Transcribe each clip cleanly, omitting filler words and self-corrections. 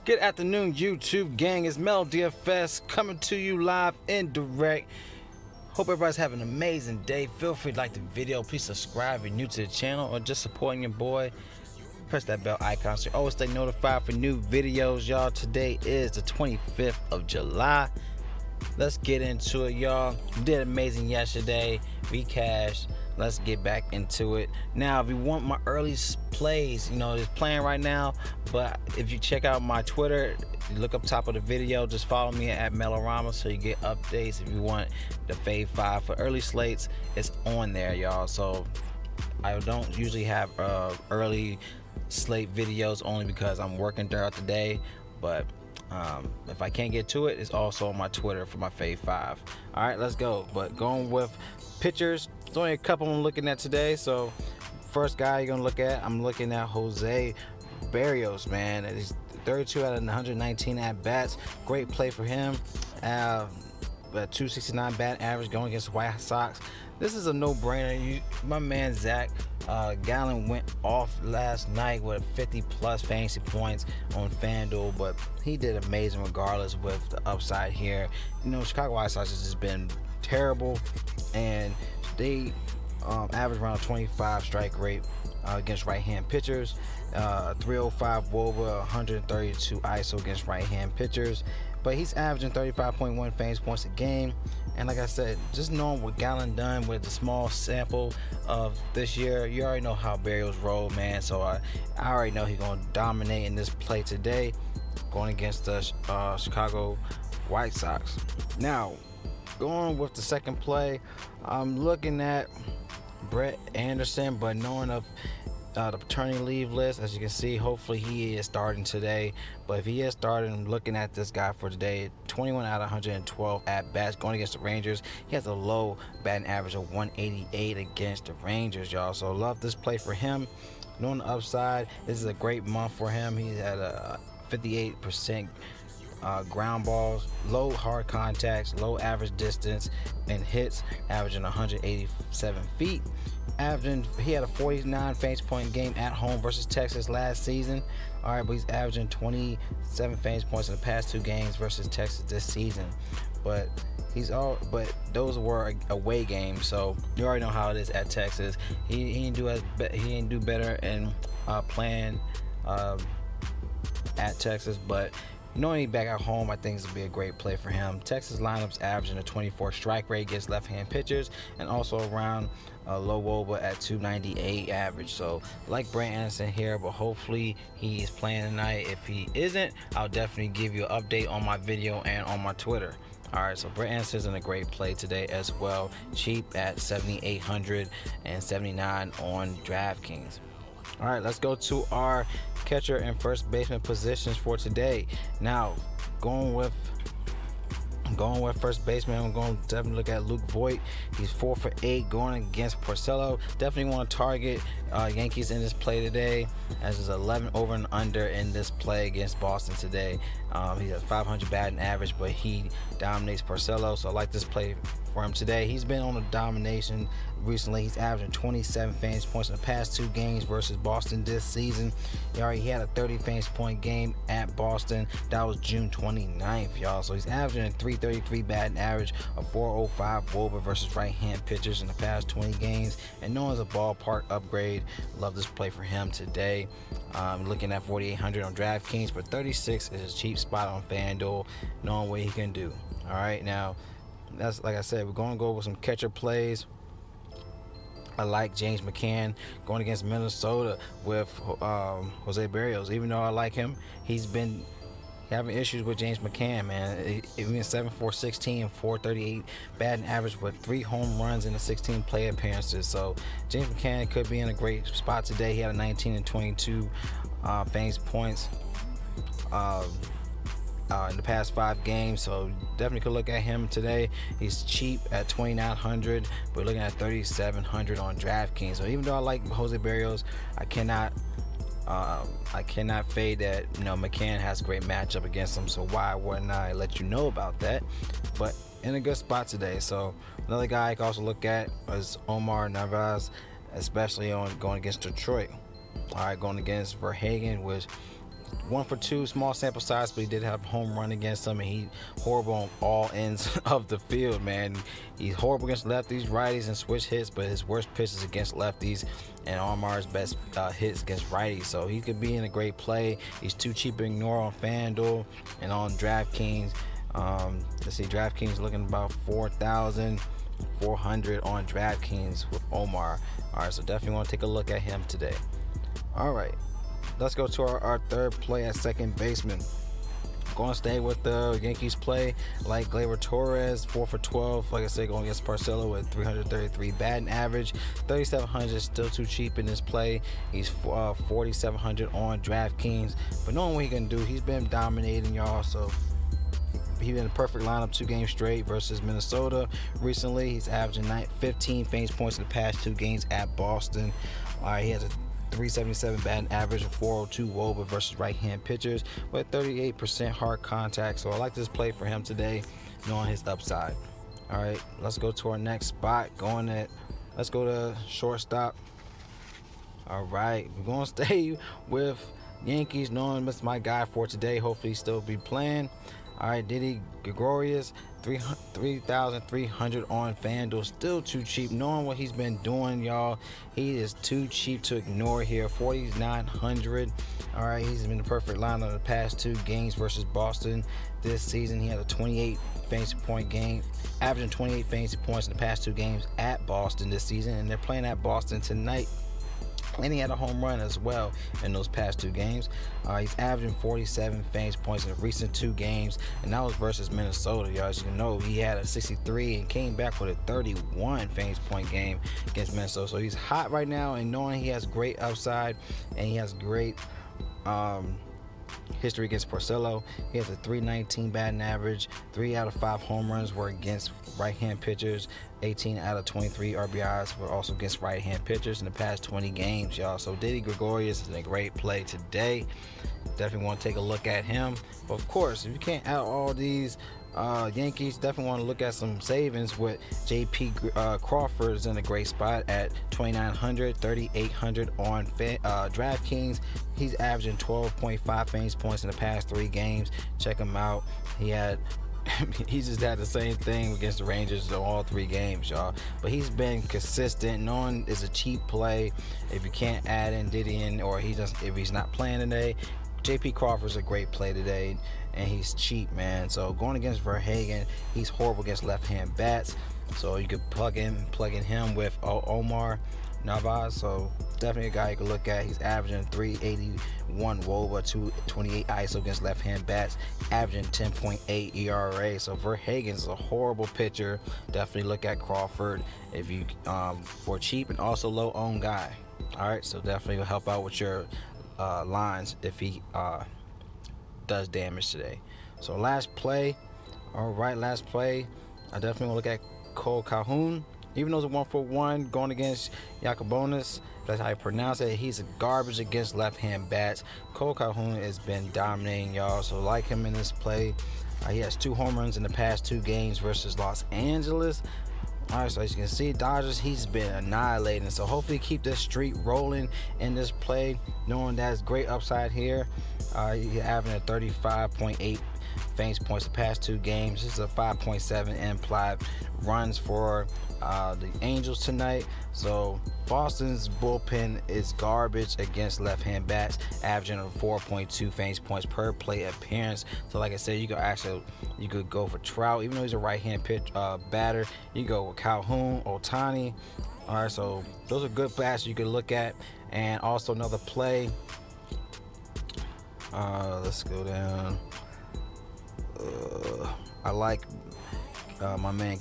Good afternoon, YouTube gang. It's MLB DFS coming to you live and direct. Hope everybody's having an amazing day. Feel free to like the video. Please subscribe if you're new to the channel or just supporting your boy. Press that bell icon so you always stay notified for new videos, y'all. Today is the 25th of July. Let's get into it, y'all. We did amazing yesterday. We cashed. Let's get back into it. Now, if you want my early plays, it's playing right now. But if you check out my Twitter, you look up top of the video, just follow me at Melorama so you get updates. If you want the Fave 5 for early slates, it's on there, y'all. So I don't usually have early slate videos only because I'm working throughout the day. But if I can't get to it, it's also on my Twitter for my Fave 5. All right, let's go. But going with pitchers, there's only a couple I'm looking at today. So first guy you're gonna look at, I'm looking at Jose Berrios, man. He's 32 out of 119 at bats. Great play for him. A 269 bat average going against the White Sox. This is a no-brainer. My man Zach Gallen went off last night with 50+ fantasy points on FanDuel, but he did amazing regardless with the upside here. Chicago White Sox has just been terrible, and they average around 25 strike rate against right-hand pitchers. 305 WOBA, 132 ISO against right-hand pitchers, but he's averaging 35.1 fantasy points a game. And like I said, just knowing what Gallen done with the small sample of this year, you already know how Berrios roll, man. So I already know he's going to dominate in this play today, going against the Chicago White Sox. Now, going with the second play, I'm looking at Brett Anderson, but knowing of the paternity leave list, as you can see, hopefully he is starting today. But if he is starting, I'm looking at this guy for today. 21 out of 112 at bats going against the Rangers. He has a low batting average of 188 against the Rangers, y'all. So love this play for him. Knowing the upside, this is a great month for him. He's at a 58% ground balls, low hard contacts, low average distance, and hits, averaging 187 feet. He had a 49 fantasy point game at home versus Texas last season. All right, but he's averaging 27 fantasy points in the past 2 games versus Texas this season. But those were away games, so you already know how it is at Texas. He didn't do better in playing at Texas, but knowing he's back at home, I think this will be a great play for him. Texas lineups averaging a 24 strike rate against left-hand pitchers, and also around a low WOBA at 298 average. So like Brett Anderson here, but hopefully he is playing tonight. If he isn't, I'll definitely give you an update on my video and on my Twitter. All right, so Brett Anderson's in a great play today as well. Cheap at 7,879 on DraftKings. All right, let's go to our catcher and first baseman positions for today. Now, going with first baseman, I'm going to definitely look at Luke Voit. He's 4 for 8 going against Porcello. Definitely want to target Yankees in this play today, as is 11 over and under in this play against Boston today. He has 500 batting average, but he dominates Porcello, so I like this play for him today. He's been on a domination recently. He's averaging 27 fantasy points in the past 2 games versus Boston this season. He had a 30 fantasy point game at Boston. That was June 29th, y'all. So he's averaging a 333 batting average, a 405 WOBA versus right-hand pitchers in the past 20 games. And knowing it's a ballpark upgrade, love this play for him today. Looking at 4,800 on DraftKings, but 36 is a cheap spot on FanDuel, knowing what he can do. All right, now, that's like I said, we're going to go with some catcher plays. I like James McCann going against Minnesota with Jose Berrios. Even though I like him, he's been having issues with James McCann, man. He went 7-for-16 and 438 batting average with 3 home runs in the 16 play appearances. So James McCann could be in a great spot today. He had a 19 and 22 fantasy points in the past 5 games, so definitely could look at him today. He's cheap at 2,900. We're looking at 3,700 on DraftKings. So even though I like Jose Berrios, I cannot fade that. McCann has a great matchup against him, so why wouldn't I let you know about that? But in a good spot today. So another guy I can also look at is Omar Narvaez, especially on going against Detroit. All right, going against Verhagen, which 1 for 2, small sample size, but he did have a home run against him, and he horrible on all ends of the field, man. He's horrible against lefties, righties, and switch hits, but his worst pitch is against lefties, and Omar's best hits against righties. So he could be in a great play. He's too cheap to ignore on FanDuel and on DraftKings. Let's see, DraftKings looking about 4,400 on DraftKings with Omar. All right, so definitely want to take a look at him today. All right, let's go to our third play at second baseman. Going to stay with the Yankees play, like Gabriel Torres, 4 for 12. Like I said, going against Porcello with 333 batting average. 3,700 is still too cheap in this play. He's 4,700 on DraftKings. But knowing what he can do, he's been dominating, y'all. So he's been in a perfect lineup 2 games straight versus Minnesota. Recently, he's averaging 15 fantasy points in the past 2 games at Boston. He has a 377 batting average and 402 WOBA versus right-hand pitchers with 38% hard contact. So I like this play for him today, knowing his upside. All right, let's go to our next spot. Let's go to shortstop. All right, we're gonna stay with Yankees, knowing that's my guy for today. Hopefully, still be playing. All right, Didi Gregorius, 3,300 on FanDuel. Still too cheap. Knowing what he's been doing, y'all, he is too cheap to ignore here. 4,900. All right, he's been the perfect lineup in the past 2 games versus Boston this season. He had a 28 fantasy point game, averaging 28 fantasy points in the past 2 games at Boston this season, and they're playing at Boston tonight. And he had a home run as well in those past 2 games. He's averaging 47 fantasy points in the recent 2 games, and that was versus Minnesota, y'all. As you know, he had a 63 and came back with a 31 fantasy point game against Minnesota. So he's hot right now, and knowing he has great upside and he has great history against Porcello. He has a 319 batting average. 3 out of 5 home runs were against right-hand pitchers. 18 out of 23 RBIs were also against right-hand pitchers in the past 20 games, y'all. So Didi Gregorius is a great play today. Definitely want to take a look at him. But of course, if you can't add all these Yankees, definitely want to look at some savings with Crawford is in a great spot at 2,900, 3,800 on DraftKings. He's averaging 12.5 fantasy points in the past 3 games. Check him out. He just had the same thing against the Rangers in all 3 games, y'all. But he's been consistent. Knowing it's a cheap play. If you can't add in Didi in, or if he's not playing today, Crawford's a great play today, and he's cheap, man. So going against Verhagen, he's horrible against left-hand bats. So you could plug in him with Omar Navas. So definitely a guy you can look at. He's averaging 381 WOBA, 228 ISO against left-hand bats, averaging 10.8 ERA. So Verhagen's a horrible pitcher. Definitely look at Crawford if you for cheap and also low-owned guy. All right, so definitely will help out with your lines if he does damage today. So last play. All right, last play. I definitely want to look at Calhoun. Even though it's a 1 for 1 going against Jacobonis, that's how you pronounce it. He's a garbage against left-hand bats. Calhoun has been dominating, y'all. So like him in this play. He has 2 home runs in the past 2 games versus Los Angeles. All right, so as you can see, Dodgers, he's been annihilating. So hopefully keep this streak rolling in this play, knowing that's great upside here. He's averaging a 35.8 fantasy points the past 2 games. This is a 5.7 implied runs for the Angels tonight. So Boston's bullpen is garbage against left-hand bats, averaging a 4.2 fantasy points per plate appearance. So like I said, you could go for Trout, even though he's a right-hand batter. You go with Calhoun, Ohtani. All right, so those are good bats you could look at. And also another play. Let's go down. I like my man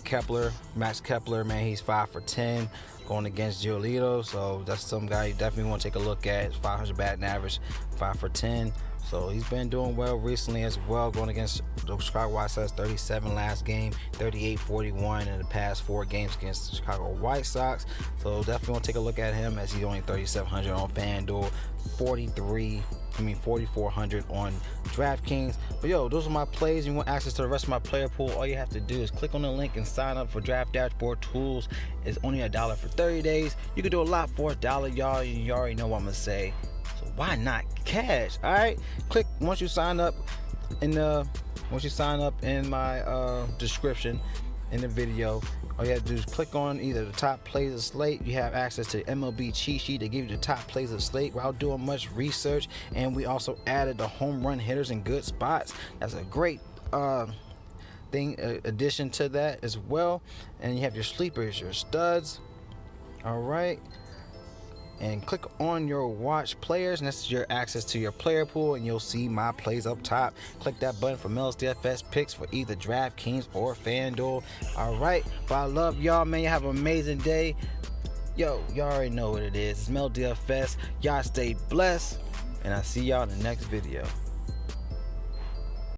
Max Kepler, man. He's 5 for 10 going against Giolito. So that's some guy you definitely want to take a look at. It's 500 batting average, 5 for 10. So he's been doing well recently as well, going against the Chicago White Sox. 37 last game, 38-41 in the past 4 games against the Chicago White Sox. So definitely want to take a look at him, as he's only 3,700 on FanDuel, 4,400 on DraftKings. But yo, those are my plays. You want access to the rest of my player pool, all you have to do is click on the link and sign up for Draft Dashboard Tools. It's only $1 for 30 days. You can do a lot for $1, y'all. You already know what I'm gonna say. So why not cash? All right, click once you sign up in my description in the video. All you have to do is click on either the top plays of SLATE. You have access to MLB cheat sheet to give you the top plays of SLATE without doing much research, and we also added the home run hitters in good spots. That's a great addition to that as well. And you have your sleepers, your studs. All right, and click on your watch players, and that's your access to your player pool, and you'll see my plays up top. Click that button for MLB DFS picks for either DraftKings or FanDuel. All right, but I love y'all, man. You have an amazing day. Yo, y'all already know what it is. It's MLB DFS. Y'all stay blessed, and I'll see y'all in the next video.